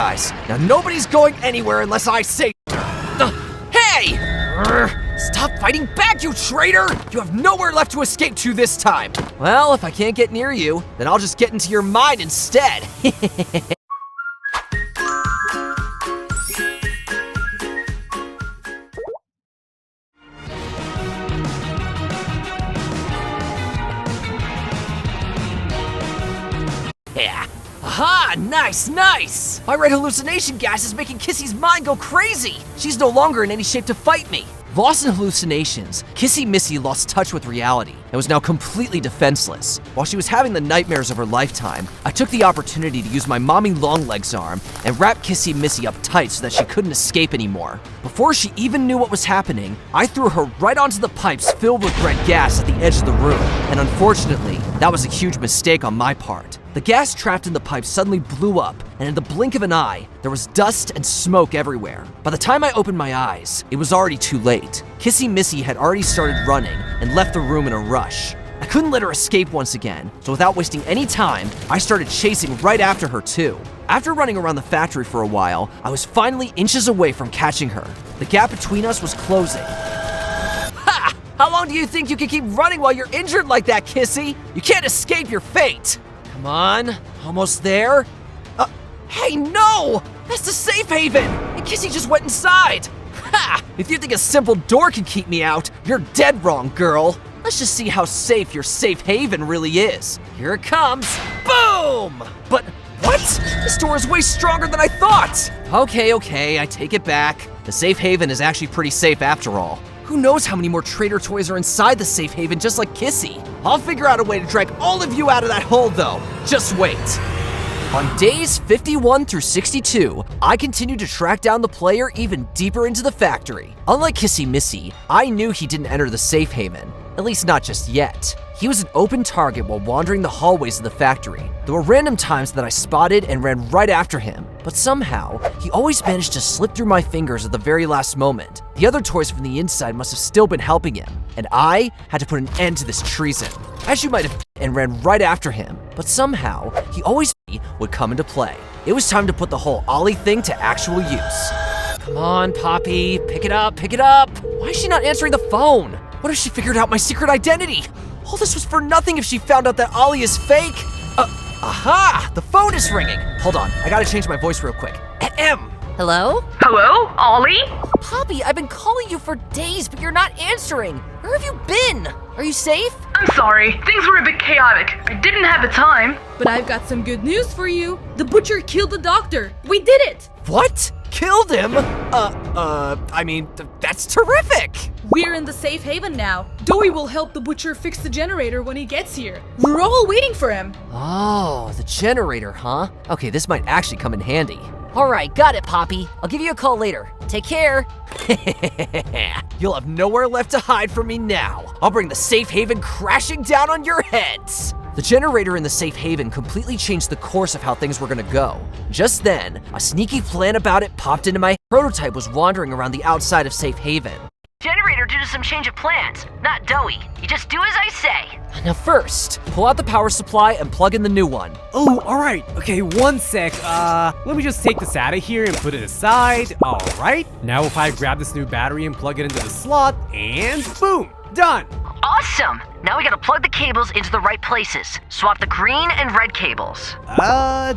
guys. Now nobody's going anywhere unless I say. Hey! Stop fighting back, you traitor! You have nowhere left to escape to this time. Well, if I can't get near you, then I'll just get into your mind instead. Yeah. Aha! Nice, nice! My red hallucination gas is making Kissy's mind go crazy! She's no longer in any shape to fight me. Lost in hallucinations, Kissy Missy lost touch with reality and was now completely defenseless. While she was having the nightmares of her lifetime, I took the opportunity to use my mommy longlegs arm and wrap Kissy Missy up tight so that she couldn't escape anymore. Before she even knew what was happening, I threw her right onto the pipes filled with red gas at the edge of the room, and unfortunately, that was a huge mistake on my part. The gas trapped in the pipe suddenly blew up, and in the blink of an eye, there was dust and smoke everywhere. By the time I opened my eyes, it was already too late. Kissy Missy had already started running and left the room in a rush. I couldn't let her escape once again, so without wasting any time, I started chasing right after her too. After running around the factory for a while, I was finally inches away from catching her. The gap between us was closing. Ha! How long do you think you can keep running while you're injured like that, Kissy? You can't escape your fate! Come on, almost there. Hey, no! That's the safe haven! And Kissy just went inside! Ha! If you think a simple door can keep me out, you're dead wrong, girl. Let's just see how safe your safe haven really is. Here it comes. Boom! But what? This door is way stronger than I thought! Okay, I take it back. The safe haven is actually pretty safe after all. Who knows how many more traitor toys are inside the safe haven just like Kissy? I'll figure out a way to drag all of you out of that hole though. Just wait. On days 51 through 62, I continued to track down the player even deeper into the factory. Unlike Kissy Missy, I knew he didn't enter the safe haven, at least not just yet. He was an open target while wandering the hallways of the factory. There were random times that I spotted and ran right after him, but somehow, he always managed to slip through my fingers at the very last moment. The other toys from the inside must have still been helping him, and I had to put an end to this treason. As you might have, and ran right after him, but somehow, he always would come into play. It was time to put the whole Ollie thing to actual use. Come on, Poppy, pick it up, pick it up. Why is she not answering the phone? What if she figured out my secret identity? All this was for nothing if she found out that Ollie is fake. Aha! The phone is ringing. Hold on, I gotta change my voice real quick. Ahem. Hello? Hello, Ollie? Poppy, I've been calling you for days, but you're not answering. Where have you been? Are you safe? I'm sorry, things were a bit chaotic. I didn't have the time. But I've got some good news for you. The butcher killed the doctor. We did it! What? Killed him? That's terrific! We're in the safe haven now. Doey will help the butcher fix the generator when he gets here. We're all waiting for him. Oh, the generator, huh? Okay, this might actually come in handy. All right, got it, Poppy. I'll give you a call later. Take care. You'll have nowhere left to hide from me now. I'll bring the safe haven crashing down on your heads. The generator in the safe haven completely changed the course of how things were gonna go. Just then, a sneaky plan about it popped into my head. Prototype was wandering around the outside of safe haven. Generator due to some change of plans. Not Doey. You just do as I say. Now first, pull out the power supply and plug in the new one. Oh, alright. Okay, one sec. Let me just take this out of here and put it aside. Alright. Now if I grab this new battery and plug it into the slot, and boom! Done! Awesome! Now we gotta plug the cables into the right places. Swap the green and red cables.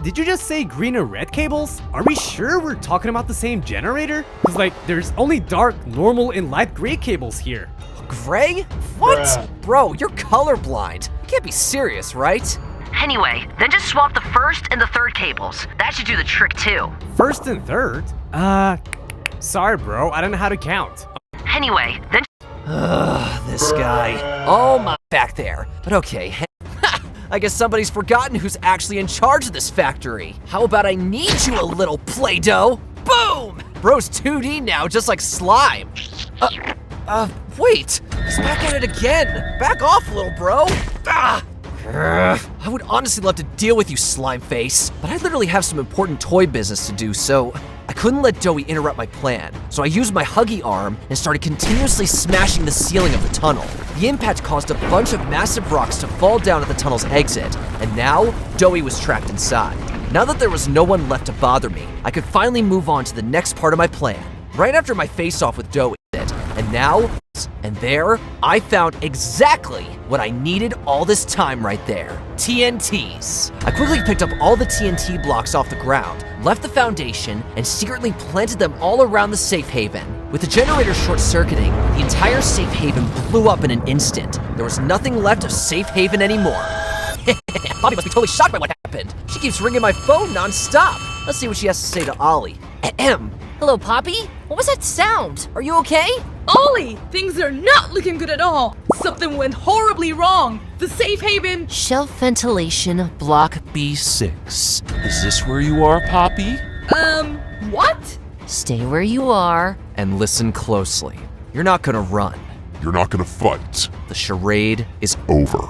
Did you just say green and red cables? Are we sure we're talking about the same generator? Cause there's only dark, normal, and light gray cables here. Gray? What? Bro, you're colorblind. You can't be serious, right? Anyway, then just swap the first and the third cables. That should do the trick too. First and third? Sorry bro, I don't know how to count. Anyway, then This guy. Oh my, back there. But okay. I guess somebody's forgotten who's actually in charge of this factory. How about I need you a little Play-Doh? Boom! Bro's 2D now, just like slime. Wait. He's back at it again. Back off, little bro. I would honestly love to deal with you, slime face, but I literally have some important toy business to do, so I couldn't let Doey interrupt my plan. So I used my huggy arm and started continuously smashing the ceiling of the tunnel. The impact caused a bunch of massive rocks to fall down at the tunnel's exit, and now Doey was trapped inside. Now that there was no one left to bother me, I could finally move on to the next part of my plan. Right after my face-off with Doe ended, and now, and there, I found exactly what I needed all this time right there. TNTs. I quickly picked up all the TNT blocks off the ground, left the foundation, and secretly planted them all around the safe haven. With the generator short-circuiting, the entire safe haven blew up in an instant. There was nothing left of safe haven anymore. Bobby must be totally shocked by what happened. She keeps ringing my phone non-stop. Let's see what she has to say to Ollie. Ahem. Hello, Poppy? What was that sound? Are you okay? Ollie, things are not looking good at all. Something went horribly wrong. The safe haven. Shelf ventilation block. B6. Is this where you are, Poppy? What? Stay where you are. And listen closely. You're not gonna run. You're not gonna fight. The charade is Over.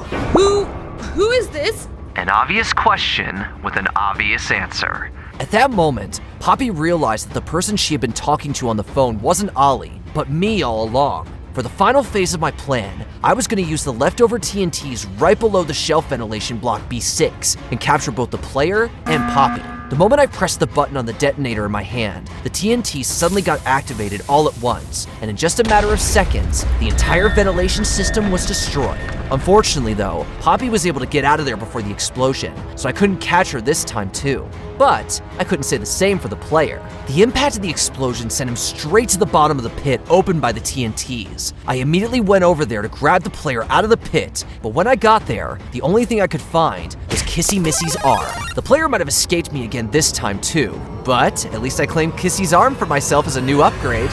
Who is this? An obvious question with an obvious answer. At that moment, Poppy realized that the person she had been talking to on the phone wasn't Ollie, but me all along. For the final phase of my plan, I was going to use the leftover TNTs right below the shelf ventilation block B6 and capture both the player and Poppy. The moment I pressed the button on the detonator in my hand, the TNT suddenly got activated all at once, and in just a matter of seconds, the entire ventilation system was destroyed. Unfortunately though, Poppy was able to get out of there before the explosion, so I couldn't catch her this time too. But I couldn't say the same for the player. The impact of the explosion sent him straight to the bottom of the pit opened by the TNTs. I immediately went over there to grab the player out of the pit, but when I got there, the only thing I could find was Kissy Missy's arm. The player might have escaped me again this time too, but at least I claimed Kissy's arm for myself as a new upgrade.